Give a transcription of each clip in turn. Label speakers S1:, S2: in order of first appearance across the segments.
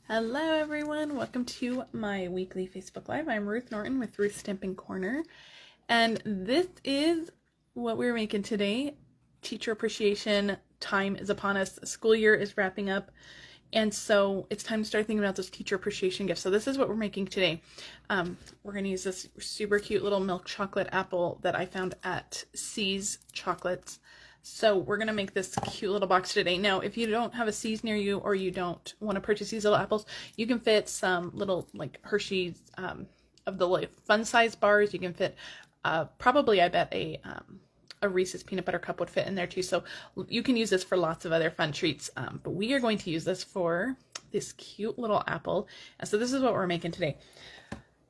S1: Hello everyone, welcome to my weekly Facebook Live. I'm Ruth Norton with Ruth Stamping Corner, and this is what we're making today. Teacher appreciation time is upon us. The school year is wrapping up, and so it's time to start thinking about those teacher appreciation gifts. So this is what we're making today. We're going to use this super cute little milk chocolate apple that I found at C's Chocolates. So we're going to make this cute little box today. Now, if you don't have a C's near you or you don't want to purchase these little apples, you can fit some little like Hershey's of the like, fun size bars. You can fit probably, I bet, a Reese's peanut butter cup would fit in there too. So you can use this for lots of other fun treats. But we are going to use this for this cute little apple. And so this is what we're making today.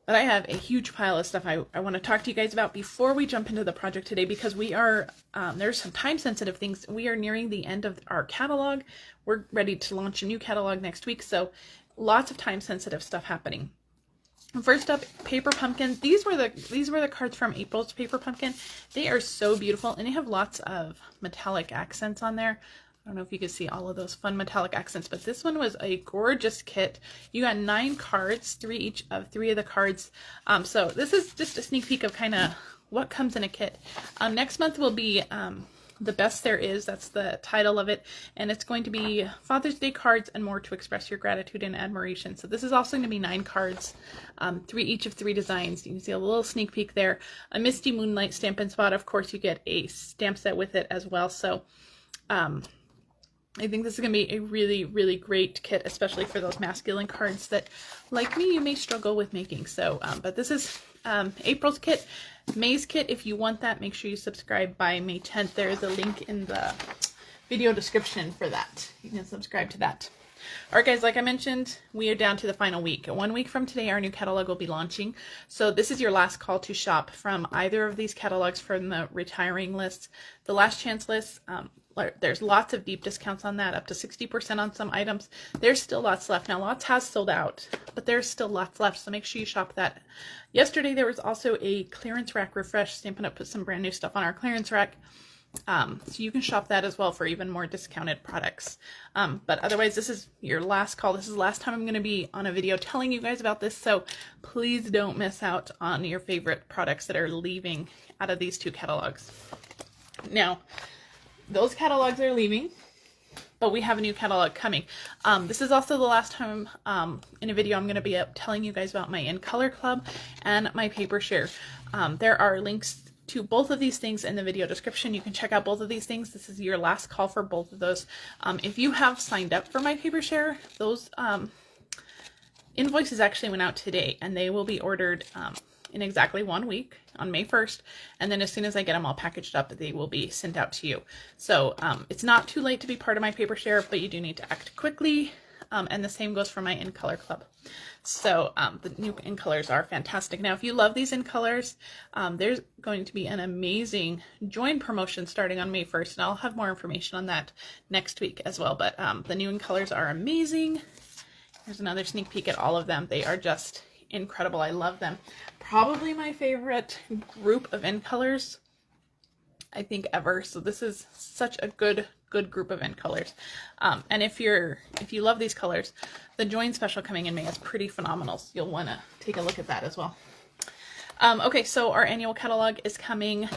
S1: But I have a huge pile of stuff I want to talk to you guys about before we jump into the project today, because we are, there's some time sensitive things. We are nearing the end of our catalog. We're ready to launch a new catalog next week. So lots of time sensitive stuff happening. First up, paper pumpkin. These were the cards from April's paper pumpkin. They are so beautiful, and they have lots of metallic accents on there. I don't know if you can see all of those fun metallic accents, but this one was a gorgeous kit. You got 9 cards, 3 each of 3 of the cards. So this is just a sneak peek of kind of what comes in a kit. Next month will be The Best There Is. That's the title of it. And it's going to be Father's Day cards and more to express your gratitude and admiration. So this is also going to be 9 cards, 3 each of 3 designs. You can see a little sneak peek there. A Misty Moonlight Stampin' Spot. Of course, you get a stamp set with it as well. So, I think this is going to be a really, really great kit, especially for those masculine cards that, like me, you may struggle with making. So, but this is April's kit. May's kit, if you want that, make sure you subscribe by May 10th. There is a link in the video description for that. You can subscribe to that. All right, guys, like I mentioned, we are down to the final week. 1 week from today, our new catalog will be launching. So this is your last call to shop from either of these catalogs from the retiring list. The last chance list, there's lots of deep discounts on that, up to 60% on some items. There's still lots left. Now, lots has sold out, but there's still lots left, so make sure you shop that. Yesterday, there was also a clearance rack refresh. Stampin' Up! Put some brand new stuff on our clearance rack. So you can shop that as well for even more discounted products. But otherwise, this is your last call. This is the last time I'm going to be on a video telling you guys about this, so please don't miss out on your favorite products that are leaving out of these 2 catalogs. Now, those catalogs are leaving, but we have a new catalog coming. This is also the last time in a video I'm going to be telling you guys about my In Color Club and my paper share. There are links to both of these things in the video description. You can check out both of these things. This is your last call for both of those. If you have signed up for my paper share, those invoices actually went out today, and they will be ordered in exactly 1 week on May 1st. And then as soon as I get them all packaged up, they will be sent out to you. So it's not too late to be part of my paper share, but you do need to act quickly. And the same goes for my In Color Club. So the new In Colors are fantastic. Now, if you love these In Colors, there's going to be an amazing join promotion starting on May 1st. And I'll have more information on that next week as well. But the new In Colors are amazing. Here's another sneak peek at all of them. They are just incredible. I love them. Probably my favorite group of In Colors, I think, ever. So this is such a good group of In Colors. And if you love these colors, the join special coming in May is pretty phenomenal. So you'll want to take a look at that as well. Okay, so our annual catalog is coming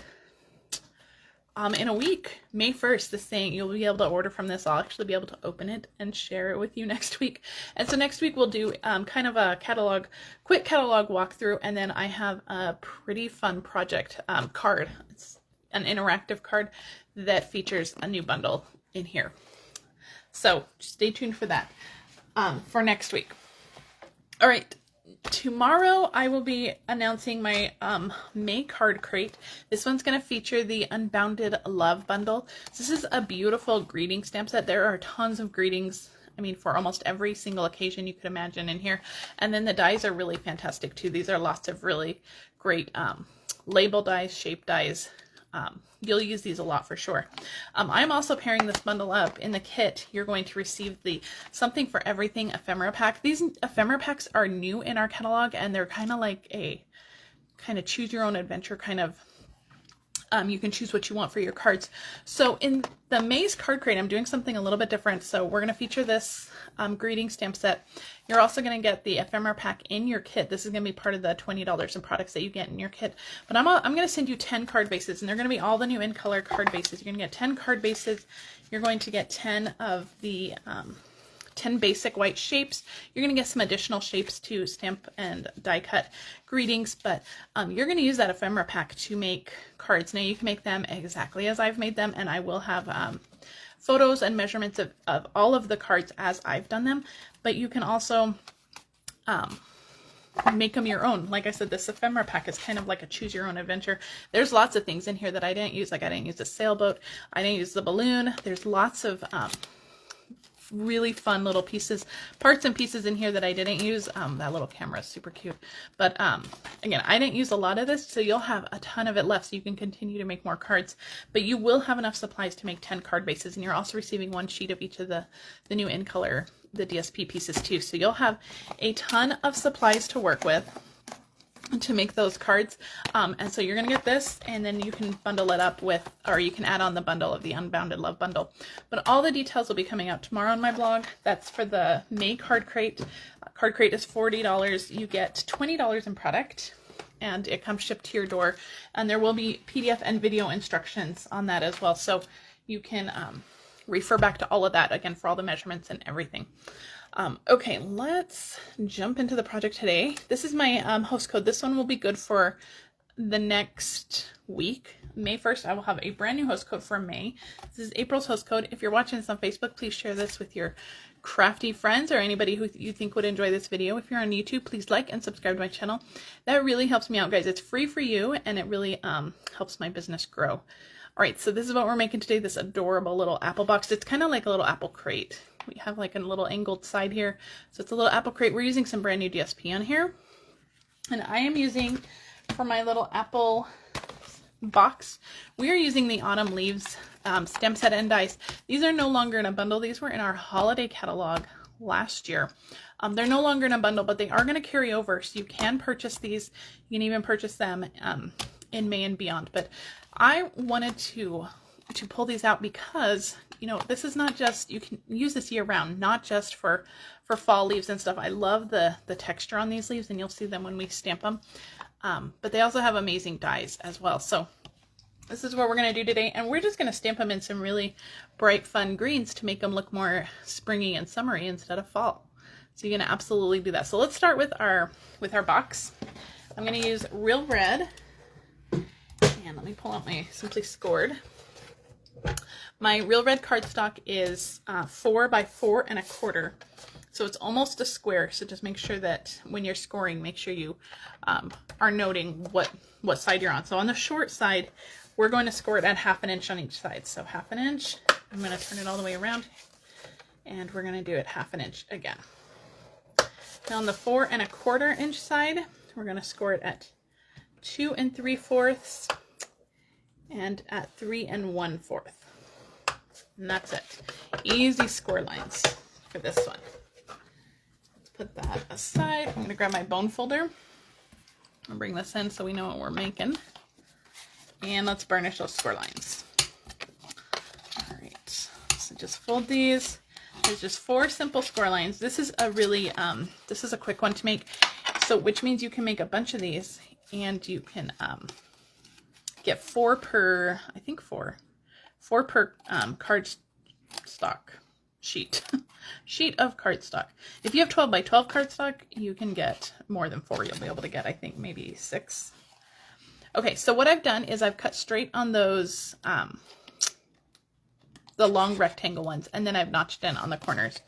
S1: in a week, May 1st. This thing, you'll be able to order from this. I'll actually be able to open it and share it with you next week. And so next week we'll do kind of a quick catalog walkthrough, and then I have a pretty fun project card. It's an interactive card that features a new bundle in here. So stay tuned for that for next week. All right. Tomorrow I will be announcing my May card crate. This one's going to feature the Unbounded Love bundle. This is a beautiful greeting stamp set. There are tons of greetings, I mean, for almost every single occasion you could imagine in here. And then the dies are really fantastic too. These are lots of really great label dies, shape dies. You'll use these a lot for sure. I'm also pairing this bundle up. In the kit, you're going to receive the Something for Everything ephemera pack. These ephemera packs are new in our catalog, and they're kind of like a choose your own adventure kind of You can choose what you want for your cards. So in the Maze card crate, I'm doing something a little bit different. So we're going to feature this greeting stamp set. You're also going to get the ephemera pack in your kit. This is going to be part of the $20 in products that you get in your kit. But I'm going to send you 10 card bases, and they're going to be all the new in color card bases. You're going to get 10 card bases. You're going to get 10 of the 10 basic white shapes. You're going to get some additional shapes to stamp and die cut greetings, but you're going to use that ephemera pack to make cards. Now you can make them exactly as I've made them, and I will have photos and measurements of all of the cards as I've done them, but you can also make them your own. Like I said, this ephemera pack is kind of like a choose your own adventure. There's lots of things in here that I didn't use, like I didn't use the sailboat, I didn't use the balloon. There's lots of really fun little pieces, parts and pieces in here that I didn't use. That little camera is super cute, but again, I didn't use a lot of this, so you'll have a ton of it left, so you can continue to make more cards, but you will have enough supplies to make 10 card bases, and you're also receiving one sheet of each of the new in color, the DSP pieces too, so you'll have a ton of supplies to work with to make those cards. And so you're going to get this, and then you can bundle it up with, or you can add on the bundle of the Unbounded Love bundle. But all the details will be coming out tomorrow on my blog. That's for the May card crate. Card crate is $40. You get $20 in product, and it comes shipped to your door. And there will be PDF and video instructions on that as well. So you can refer back to all of that, again, for all the measurements and everything. Okay, let's jump into the project today. This is my host code. This one will be good for the next week. May 1st, I will have a brand new host code for May. This is April's host code. If you're watching this on Facebook, please share this with your crafty friends or anybody who you think would enjoy this video. If you're on YouTube, please like and subscribe to my channel. That really helps me out, guys. It's free for you, and it really helps my business grow. All right, so this is what we're making today, this adorable little apple box. It's kind of like a little apple crate. We have like a little angled side here. So it's a little apple crate. We're using some brand new DSP on here. And I am using, for my little apple box, we are using the Autumn Leaves stamp set and dies. These are no longer in a bundle. These were in our holiday catalog last year. They're no longer in a bundle, but they are going to carry over. So you can purchase these. You can even purchase them in May and beyond. But I wanted to pull these out because, you know, this is not just, you can use this year round, not just for fall leaves and stuff. I love the texture on these leaves, and you'll see them when we stamp them. But they also have amazing dies as well. So this is what we're going to do today, and we're just going to stamp them in some really bright, fun greens to make them look more springy and summery instead of fall. So you're going to absolutely do that. So let's start with our box. I'm going to use Real Red, and let me pull out my Simply Scored. My Real Red cardstock is 4 by 4 1/4, so it's almost a square. So just make sure that when you're scoring, make sure you are noting what side you're on. So on the short side, we're going to score it at 1/2 inch on each side. So 1/2 inch. I'm going to turn it all the way around, and we're going to do it 1/2 inch again. Now on the 4 1/4 inch side, we're going to score it at 2 3/4 and at 3 1/4. And that's it. Easy score lines for this one. Let's put that aside. I'm going to grab my bone folder and bring this in so we know what we're making. And let's burnish those score lines. All right. So just fold these. There's just 4 simple score lines. This is a really, this is a quick one to make. So, which means you can make a bunch of these, and you can get 4 per, I think 4 per cardstock sheet. Sheet of cardstock. If you have 12 by 12 cardstock, you can get more than 4. You'll be able to get, I think, maybe 6. Okay, so what I've done is I've cut straight on those, the long rectangle ones, and then I've notched in on the corners,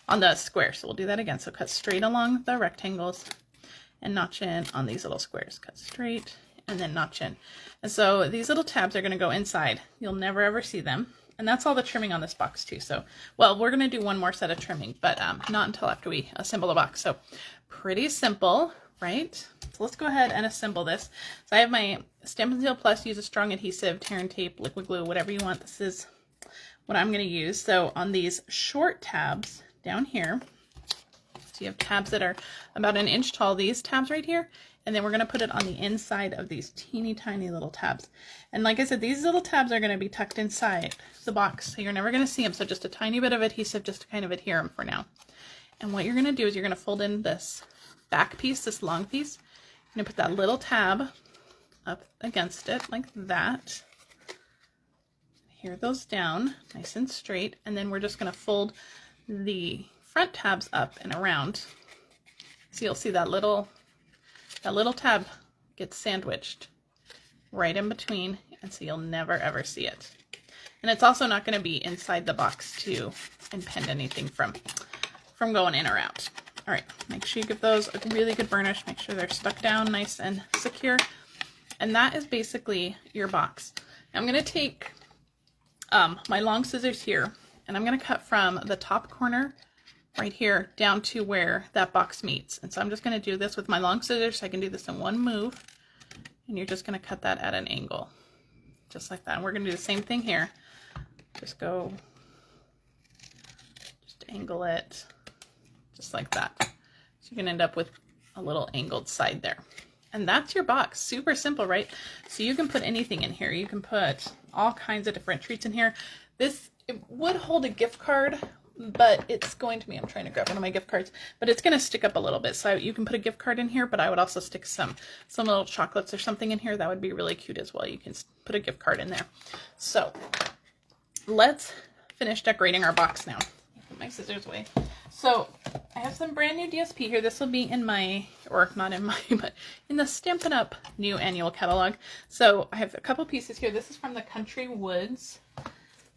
S1: on the squares. So we'll do that again. So cut straight along the rectangles and notch in on these little squares. Cut straight and then notch in. And so these little tabs are going to go inside. You'll never ever see them. And that's all the trimming on this box too. So, well, we're going to do one more set of trimming, but not until after we assemble the box. So pretty simple, right? So let's go ahead and assemble this. So I have my Stampin' Seal Plus, use a strong adhesive, tear and tape, liquid glue, whatever you want. This is what I'm going to use. So on these short tabs down here, So you have tabs that are about an inch tall, these tabs right here, and then we're going to put it on the inside of these teeny tiny little tabs. And like I said, these little tabs are going to be tucked inside the box, so you're never going to see them. So just a tiny bit of adhesive just to kind of adhere them for now. And what you're going to do is you're going to fold in this back piece, this long piece. You're going to put that little tab up against it like that. Adhere those down nice and straight, and then we're just going to fold the front tabs up and around. So you'll see that little tab gets sandwiched right in between, and so you'll never ever see it. And it's also not going to be inside the box to impede anything from going in or out. All right, make sure you give those a really good burnish. Make sure they're stuck down nice and secure. And that is basically your box. Now I'm going to take my long scissors here, and I'm going to cut from the top corner right here down to where that box meets. And so I'm just going to do this with my long scissors so I can do this in one move. And you're just going to cut that at an angle, just like that. And we're going to do the same thing here. Just angle it just like that. So you're going to end up with a little angled side there. And that's your box. Super simple, right? So you can put anything in here. You can put all kinds of different treats in here. It would hold a gift card, but it's going to be, I'm trying to grab one of my gift cards, but it's going to stick up a little bit. So you can put a gift card in here, but I would also stick some little chocolates or something in here. That would be really cute as well. You can put a gift card in there. So let's finish decorating our box now. Put my scissors away. So I have some brand new DSP here. This will be in my, or not in my, but in the Stampin' Up! New annual catalog. So I have a couple pieces here. This is from the Country Woods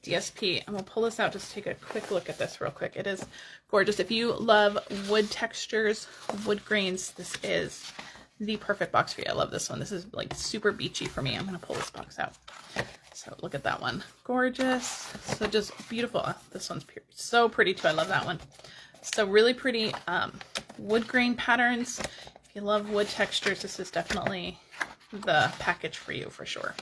S1: DSP. I'm going to pull this out, just take a quick look at this real quick. It is gorgeous. If you love wood textures, wood grains, this is the perfect box for you. I love this one. This is like super beachy for me. I'm going to pull this box out. So look at that one. Gorgeous. So just beautiful. Oh, this one's so pretty too. I love that one. So really pretty wood grain patterns. If you love wood textures, this is definitely the package for you for sure.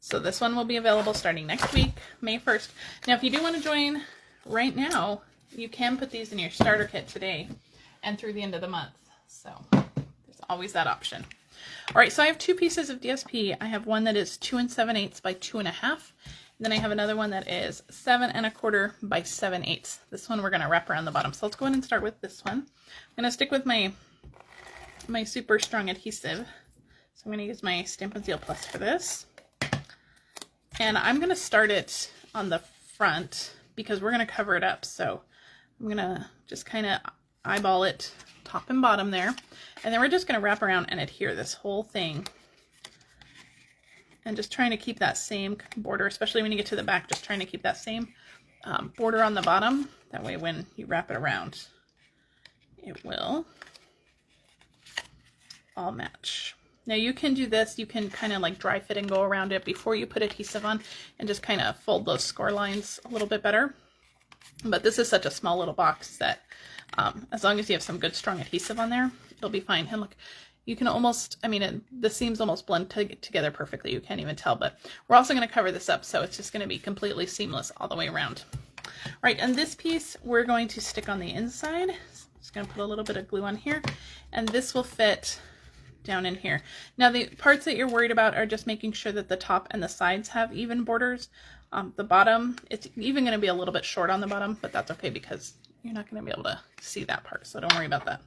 S1: So this one will be available starting next week, May 1st. Now, if you do want to join right now, you can put these in your starter kit today and through the end of the month. So there's always that option. All right, so I have two pieces of DSP. I have one that is 2 7/8 by 2 1/2. And then I have another one that is 7 1/4 by 7/8. This one we're going to wrap around the bottom. So let's go ahead and start with this one. I'm going to stick with my super strong adhesive. So I'm going to use my Stampin' Seal Plus for this. And I'm going to start it on the front because we're going to cover it up. So I'm going to just kind of eyeball it top and bottom there. And then we're just going to wrap around and adhere this whole thing. And just trying to keep that same border, especially when you get to the back, just trying to keep that same border on the bottom. That way when you wrap it around, it will all match. Now you can do this, you can kind of like dry fit and go around it before you put adhesive on and just kind of fold those score lines a little bit better. But this is such a small little box that as long as you have some good strong adhesive on there, it'll be fine. And look, you can almost, I mean, the seams almost blend together perfectly. You can't even tell, but we're also going to cover this up. So it's just going to be completely seamless all the way around. All right, and this piece we're going to stick on the inside. So I'm just going to put a little bit of glue on here, and this will fit down in here. Now the parts that you're worried about are just making sure that the top and the sides have even borders. The bottom, it's even going to be a little bit short on the bottom, but that's okay because you're not going to be able to see that part, so don't worry about that.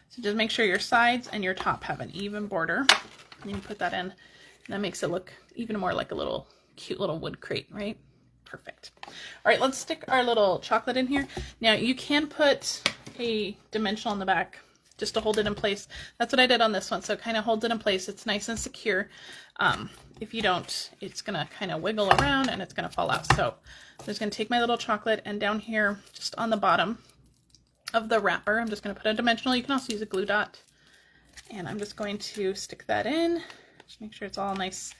S1: So just make sure your sides and your top have an even border. And you put that in, and that makes it look even more like a little cute little wood crate, right? Perfect. All right, let's stick our little chocolate in here. Now you can put a dimensional on the back just to hold it in place. That's what I did on this one. So it kind of holds it in place. It's nice and secure. If you don't, it's going to kind of wiggle around and it's going to fall out. So I'm just going to take my little chocolate, and down here, just on the bottom of the wrapper, I'm just going to put a dimensional. You can also use a glue dot. And I'm just going to stick that in. Just make sure it's all nice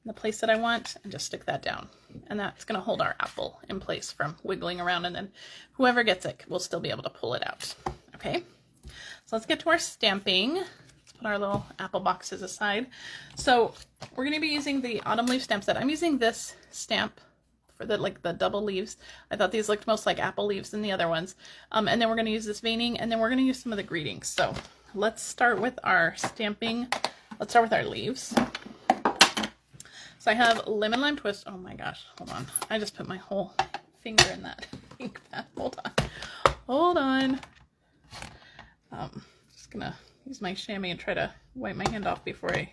S1: in the place that I want, and just stick that down. And that's going to hold our apple in place from wiggling around, and then whoever gets it will still be able to pull it out. Okay? So let's get to our stamping. Let's put our little apple boxes aside. So we're going to be using the Autumn Leaf stamp set. I'm using this stamp for the like the double leaves. I thought these looked most like apple leaves than the other ones. And then we're going to use this veining, and then we're going to use some of the greetings. So let's start with our stamping. Let's start with our leaves. So I have Lemon Lime Twist. Oh my gosh, hold on. I just put my whole finger in that ink pad. Hold on. Just gonna use my chamois and try to wipe my hand off before I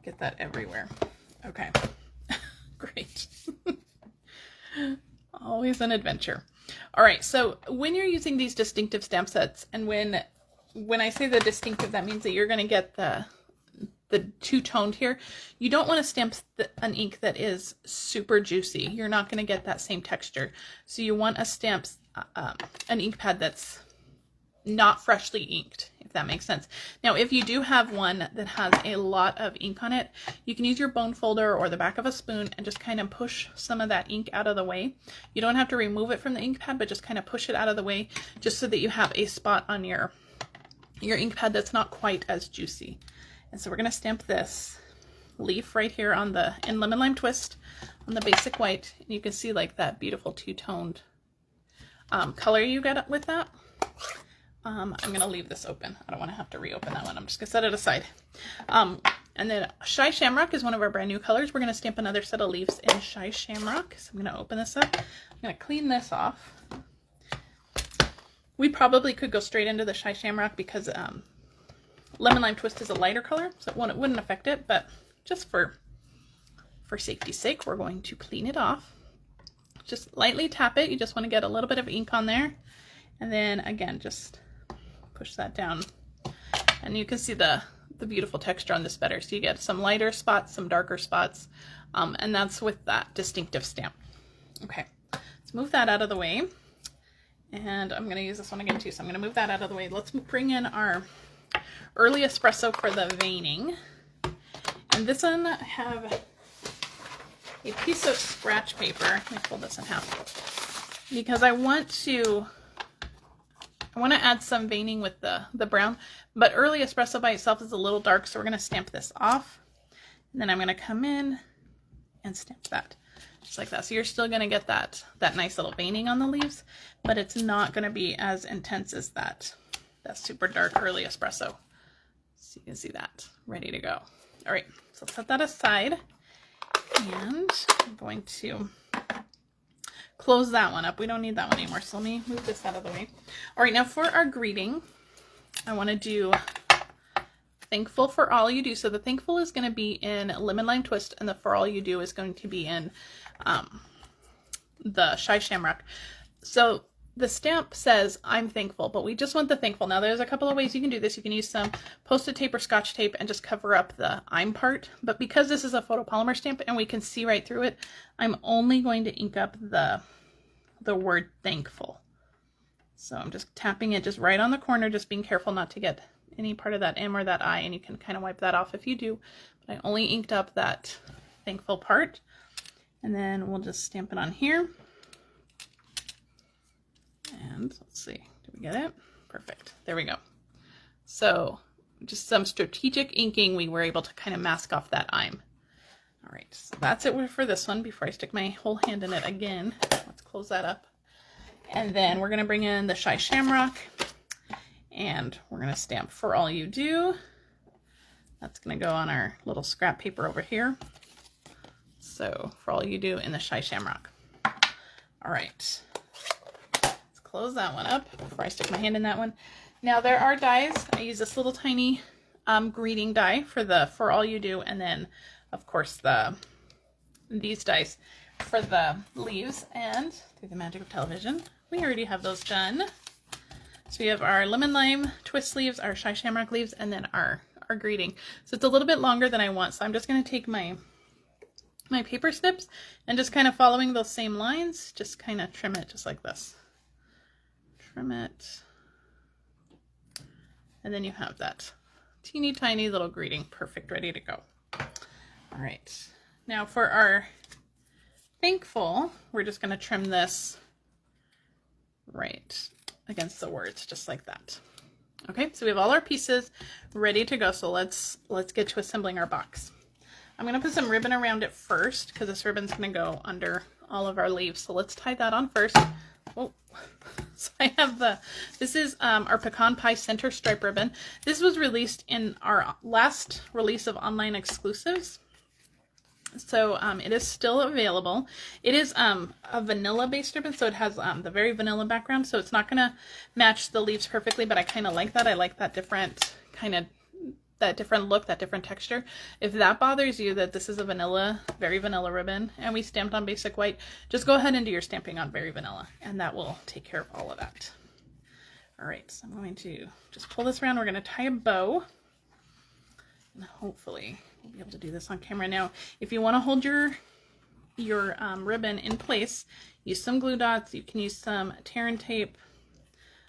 S1: get that everywhere. Okay, great. Always an adventure. All right, so when you're using these distinctive stamp sets, and when I say the distinctive, that means that you're gonna get the two-toned here. You don't want to stamp an ink that is super juicy. You're not going to get that same texture. So you want a stamp, an ink pad that's not freshly inked, if that makes sense. Now, if you do have one that has a lot of ink on it, you can use your bone folder or the back of a spoon and just kind of push some of that ink out of the way. You don't have to remove it from the ink pad, but just kind of push it out of the way just so that you have a spot on your ink pad that's not quite as juicy. And so we're going to stamp this leaf right here on in Lemon Lime Twist on the basic white. And you can see like that beautiful two-toned color you get with that. I'm going to leave this open. I don't want to have to reopen that one. I'm just going to set it aside. And then Shy Shamrock is one of our brand new colors. We're going to stamp another set of leaves in Shy Shamrock. So I'm going to open this up. I'm going to clean this off. We probably could go straight into the Shy Shamrock because Lemon Lime Twist is a lighter color, so it wouldn't affect it, but just for safety's sake, we're going to clean it off. Just lightly tap it. You just want to get a little bit of ink on there. And then again, just push that down. And you can see the beautiful texture on this better. So you get some lighter spots, some darker spots, and that's with that distinctive stamp. Okay, let's move that out of the way. And I'm going to use this one again too, so I'm going to move that out of the way. Let's bring in our Early Espresso for the veining. And this one, I have a piece of scratch paper. Let me fold this in half because I want to add some veining with the brown, but Early Espresso by itself is a little dark, so we're going to stamp this off. And then I'm going to come in and stamp that just like that. So you're still going to get that nice little veining on the leaves, but it's not going to be as intense as that super dark Early Espresso. So you can see that ready to go. All right, so set that aside, and I'm going to close that one up. We don't need that one anymore, so let me move this out of the way. All right, now for our greeting, I want to do Thankful for All You Do. So the Thankful is going to be in Lemon Lime Twist, and the For All You Do is going to be in the Shy Shamrock. So the stamp says, I'm thankful, but we just want the thankful. Now there's a couple of ways you can do this. You can use some Post-it tape or Scotch tape and just cover up the I'm part. But because this is a photopolymer stamp and we can see right through it, I'm only going to ink up the word thankful. So I'm just tapping it just right on the corner, just being careful not to get any part of that M or that I, and you can kind of wipe that off if you do. But I only inked up that thankful part. And then we'll just stamp it on here. And let's see, did we get it? Perfect, there we go. So just some strategic inking, we were able to kind of mask off that I'm. All right, so that's it for this one. Before I stick my whole hand in it again, let's close that up. And then we're gonna bring in the Shy Shamrock, and we're gonna stamp For All You Do. That's gonna go on our little scrap paper over here. So For All You Do in the Shy Shamrock. All right. Close that one up before I stick my hand in that one. Now there are dies. I use this little tiny greeting die for All You Do, and then of course these dies for the leaves. And through the magic of television, we already have those done. So we have our Lemon Lime Twist leaves, our Shy Shamrock leaves, and then our greeting. So it's a little bit longer than I want, so I'm just going to take my paper snips and just kind of following those same lines, just kind of trim it just like this. Trim it, and then you have that teeny tiny little greeting. Perfect, ready to go. All right, now for our thankful, we're just going to trim this right against the words, just like that. Okay, so we have all our pieces ready to go, so let's get to assembling our box. I'm going to put some ribbon around it first because this ribbon's going to go under all of our leaves. So let's tie that on first. Oh, so I have this is our Pecan Pie Center Stripe ribbon. This was released in our last release of online exclusives. So it is still available. It is a vanilla based ribbon, so it has the very vanilla background, so it's not going to match the leaves perfectly, but I kind of like that. I like that different that different look, that different texture. If that bothers you that this is a vanilla, very vanilla ribbon, and we stamped on basic white, just go ahead and do your stamping on very vanilla, and that will take care of all of that. All right, so I'm going to just pull this around. We're going to tie a bow, and hopefully we'll be able to do this on camera. Now, if you want to hold your ribbon in place, use some glue dots. You can use some tear and tape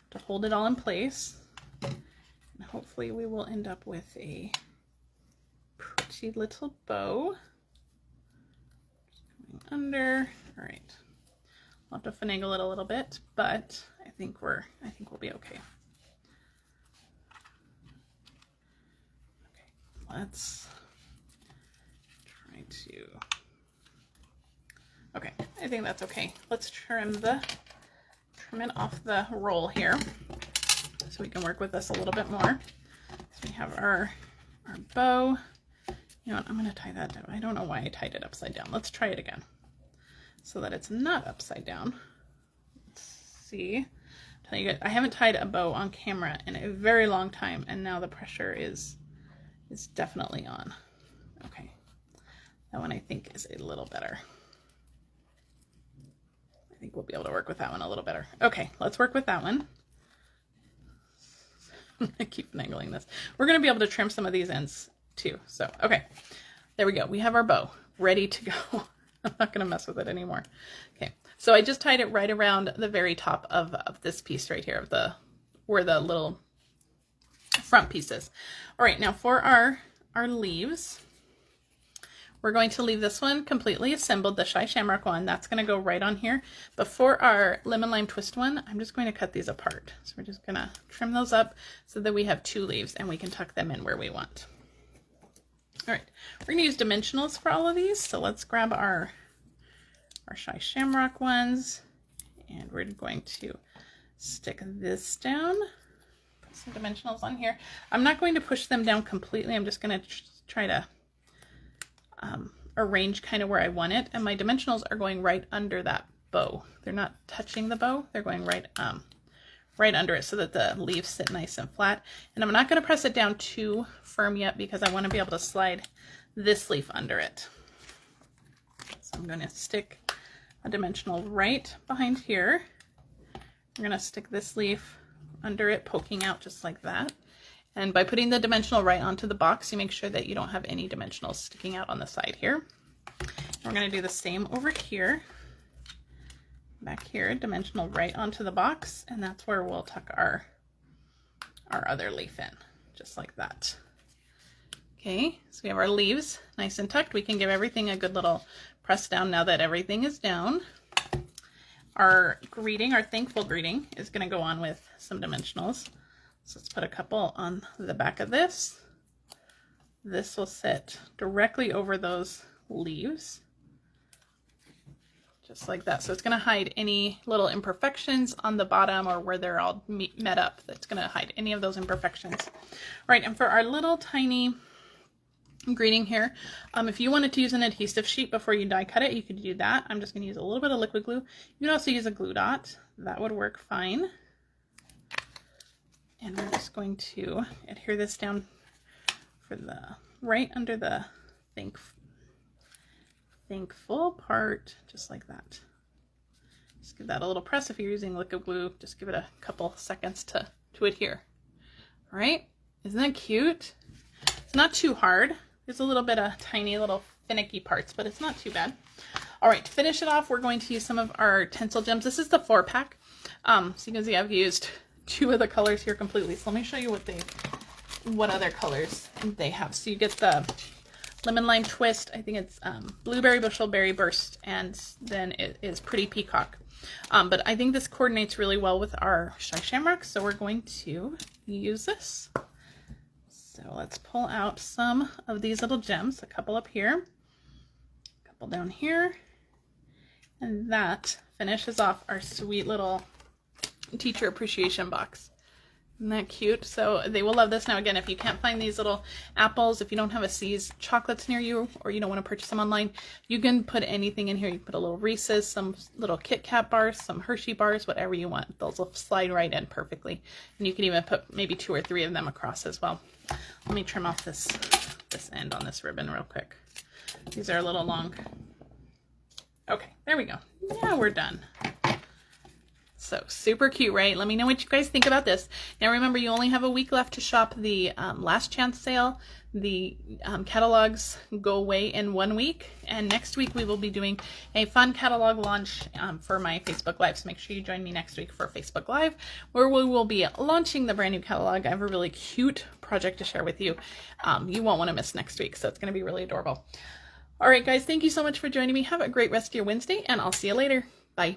S1: to hold it all in place. And hopefully we will end up with a pretty little bow. Just coming under. All right. I'll have to finagle it a little bit, but I think we'll be okay. Okay, let's try to. Okay, I think that's okay. Let's trim it off the roll here, so we can work with this a little bit more. So we have our bow. You know what, I'm going to tie that down. I don't know why I tied it upside down. Let's try it again so that it's not upside down. Let's see. Tell you guys, I haven't tied a bow on camera in a very long time, and now the pressure is definitely on. Okay, that one I think is a little better. I think we'll be able to work with that one a little better. Okay, let's work with that one. I keep finagling this. We're going to be able to trim some of these ends too. So, okay, there we go. We have our bow ready to go. I'm not going to mess with it anymore. Okay, so I just tied it right around the very top of this piece right here, of where the little front piece is. All right, now for our leaves, we're going to leave this one completely assembled, the Shy Shamrock one. That's going to go right on here. But for our Lemon Lime Twist one, I'm just going to cut these apart. So we're just going to trim those up so that we have two leaves and we can tuck them in where we want. All right, we're going to use dimensionals for all of these. So let's grab our Shy Shamrock ones, and we're going to stick this down. Put some dimensionals on here. I'm not going to push them down completely. I'm just going to try to arrange kind of where I want it, and my dimensionals are going right under that bow. They're not touching the bow. They're going right under it so that the leaves sit nice and flat. And I'm not going to press it down too firm yet because I want to be able to slide this leaf under it. So I'm going to stick a dimensional right behind here. I'm going to stick this leaf under it, poking out just like that. And by putting the dimensional right onto the box, you make sure that you don't have any dimensionals sticking out on the side here. And we're going to do the same over here. Back here, dimensional right onto the box, and that's where we'll tuck our other leaf in, just like that. Okay, so we have our leaves nice and tucked. We can give everything a good little press down now that everything is down. Our greeting, our thankful greeting, is going to go on with some dimensionals. So let's put a couple on the back of this. This will sit directly over those leaves, just like that. So it's going to hide any little imperfections on the bottom or where they're all met up. That's going to hide any of those imperfections. All right, and for our little tiny greeting here, if you wanted to use an adhesive sheet before you die cut it, you could do that. I'm just going to use a little bit of liquid glue. You can also use a glue dot. That would work fine. And we're just going to adhere this down for the right under the thankful part, just like that. Just give that a little press. If you're using liquid glue, just give it a couple seconds to adhere. All right, isn't that cute? It's not too hard. There's a little bit of tiny little finicky parts, but it's not too bad. All right, to finish it off, we're going to use some of our Tencel gems. This is the 4-pack. So you can see I've used 2 of the colors here completely. So let me show you what other colors they have. So you get the Lemon Lime Twist, I think it's Blueberry Bushel, Berry Burst, and then it is Pretty Peacock. But I think this coordinates really well with our Shy Shamrock, so we're going to use this. So So let's pull out some of these little gems, a couple up here, a couple down here, and that finishes off our sweet little teacher appreciation box. Isn't that cute? So they will love this. Now again, if you can't find these little apples, if you don't have a C's chocolates near you, or you don't want to purchase them online, you can put anything in here. You can put a little Reese's, some little Kit Kat bars, some Hershey bars, whatever you want. Those will slide right in perfectly. And you can even put maybe 2 or 3 of them across as well. Let me trim off this end on this ribbon real quick. These are a little long. Okay, there we go. Now we're done. So super cute, right? Let me know what you guys think about this. Now remember, you only have a week left to shop the last chance sale. The catalogs go away in 1 week, and next week we will be doing a fun catalog launch for my Facebook Live. So make sure you join me next week for Facebook Live, where we will be launching the brand new catalog. I have a really cute project to share with you. You won't want to miss next week, so it's going to be really adorable. All right, guys, thank you so much for joining me. Have a great rest of your Wednesday, and I'll see you later. Bye.